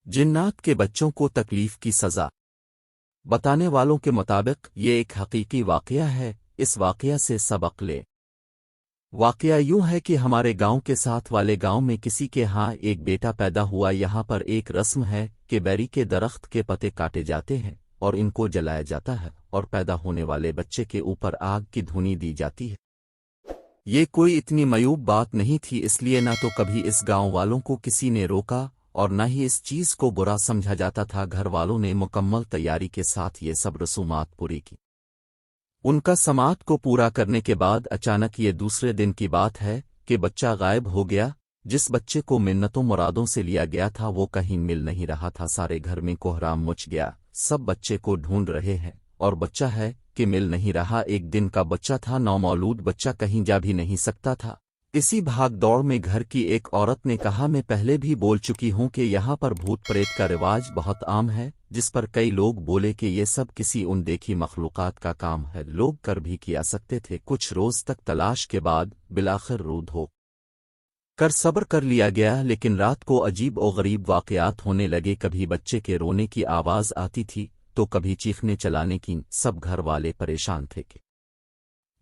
जिन्नात के बच्चों को तकलीफ की सज़ा। बताने वालों के मुताबिक ये एक हकीकी वाक़या है। इस वाक़या से सबक ले। वाक़या यूं है कि हमारे गांव के साथ वाले गांव में किसी के यहाँ एक बेटा पैदा हुआ। यहाँ पर एक रस्म है कि बेरी के दरख्त के पत्ते काटे जाते हैं और इनको जलाया जाता है और पैदा होने वाले बच्चे के ऊपर आग की धुनी दी जाती है। ये कोई इतनी मयूब बात नहीं थी, इसलिए ना तो कभी इस गांव वालों को किसी ने रोका और न ही इस चीज़ को बुरा समझा जाता था। घर वालों ने मुकम्मल तैयारी के साथ ये सब रसूमात पूरी की। उनका समात को पूरा करने के बाद अचानक ये दूसरे दिन की बात है कि बच्चा गायब हो गया। जिस बच्चे को मिन्नतों मुरादों से लिया गया था वो कहीं मिल नहीं रहा था। सारे घर में कोहराम मच गया। सब बच्चे को ढूंढ रहे हैं और बच्चा है कि मिल नहीं रहा। एक दिन का बच्चा था, नौमौलूद बच्चा, कहीं जा भी नहीं सकता था। इसी भाग दौड़ में घर की एक औरत ने कहा, मैं पहले भी बोल चुकी हूं कि यहाँ पर भूत प्रेत का रिवाज बहुत आम है। जिस पर कई लोग बोले कि ये सब किसी अनदेखी मखलूकात का काम है, लोग कर भी किया सकते थे। कुछ रोज तक तलाश के बाद बिलाखिर रूद हो कर सब्र कर लिया गया, लेकिन रात को अजीब और गरीब वाक़यात होने लगे। कभी बच्चे के रोने की आवाज़ आती थी तो कभी चीखने चलाने की। सब घर वाले परेशान थे कि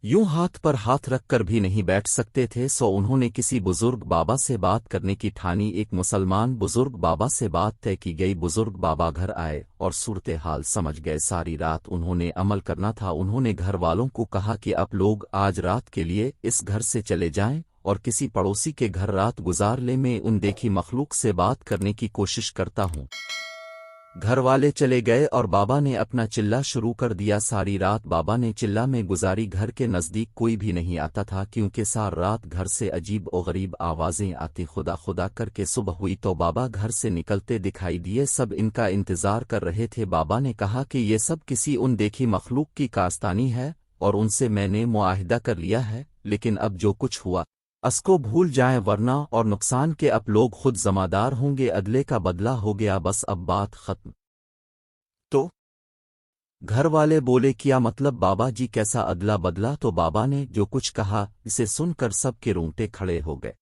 यूं हाथ पर हाथ रख कर भी नहीं बैठ सकते थे। सो उन्होंने किसी बुजुर्ग बाबा से बात करने की ठानी। एक मुसलमान बुजुर्ग बाबा से बात तय की गई। बुजुर्ग बाबा घर आए और सूरत हाल समझ गए। सारी रात उन्होंने अमल करना था। उन्होंने घर वालों को कहा कि आप लोग आज रात के लिए इस घर से चले जाएं और किसी पड़ोसी के घर रात गुजार ले। मैं अनदेखी मखलूक से बात करने की कोशिश करता हूँ। घर वाले चले गए और बाबा ने अपना चिल्ला शुरू कर दिया। सारी रात बाबा ने चिल्ला में गुजारी। घर के नज़दीक कोई भी नहीं आता था क्योंकि सारी रात घर से अजीब और गरीब आवाज़ें आती। खुदा खुदा करके सुबह हुई तो बाबा घर से निकलते दिखाई दिए। सब इनका इंतज़ार कर रहे थे। बाबा ने कहा कि ये सब किसी अनदेखी मखलूक की कारस्तानी है और उनसे मैंने मुआहिदा कर लिया है, लेकिन अब जो कुछ हुआ असको भूल जाएं, वरना और नुकसान के अब लोग खुद ज़िम्मेदार होंगे। अदले का बदला हो गया, बस अब बात खत्म। तो घर वाले बोले, क्या मतलब बाबा जी, कैसा अदला बदला? तो बाबा ने जो कुछ कहा इसे सुनकर सब के रोंगटे खड़े हो गए।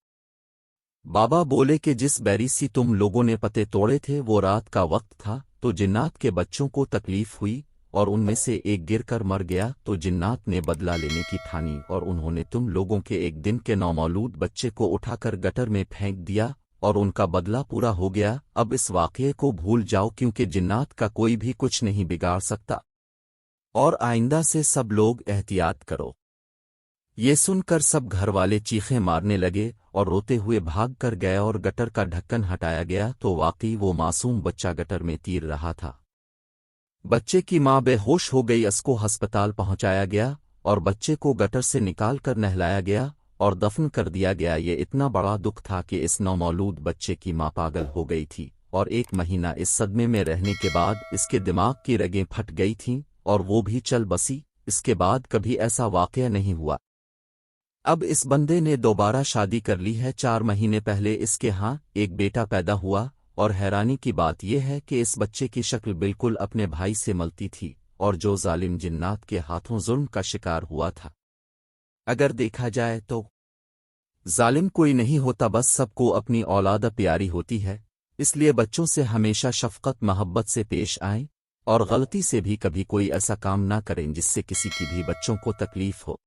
बाबा बोले कि जिस बैरी सी तुम लोगों ने पत्ते तोड़े थे वो रात का वक्त था तो जिन्नात के बच्चों को तकलीफ हुई और उनमें से एक गिर कर मर गया। तो जिन्नात ने बदला लेने की ठानी और उन्होंने तुम लोगों के एक दिन के नौमौलूद बच्चे को उठाकर गटर में फेंक दिया और उनका बदला पूरा हो गया। अब इस वाक़ये को भूल जाओ क्योंकि जिन्नात का कोई भी कुछ नहीं बिगाड़ सकता और आइंदा से सब लोग एहतियात करो। ये सुनकर सब घर वाले चीखें मारने लगे और रोते हुए भाग कर गए और गटर का ढक्कन हटाया गया तो वाकई वो मासूम बच्चा गटर में तीर रहा था। बच्चे की मां बेहोश हो गई। उसको अस्पताल पहुंचाया गया और बच्चे को गटर से निकाल कर नहलाया गया और दफन कर दिया गया। ये इतना बड़ा दुख था कि इस नौमौलूद बच्चे की मां पागल हो गई थी और 1 महीना इस सदमे में रहने के बाद इसके दिमाग की रगें फट गई थीं और वो भी चल बसी। इसके बाद कभी ऐसा वाक़या नहीं हुआ। अब इस बंदे ने दोबारा शादी कर ली है। 4 महीने पहले इसके यहाँ एक बेटा पैदा हुआ और हैरानी की बात यह है कि इस बच्चे की शक्ल बिल्कुल अपने भाई से मिलती थी और जो जालिम जिन्नात के हाथों जुल्म का शिकार हुआ था। अगर देखा जाए तो जालिम कोई नहीं होता, बस सबको अपनी औलाद प्यारी होती है। इसलिए बच्चों से हमेशा शफकत मोहब्बत से पेश आएं और गलती से भी कभी कोई ऐसा काम ना करें जिससे किसी की भी बच्चों को तकलीफ हो।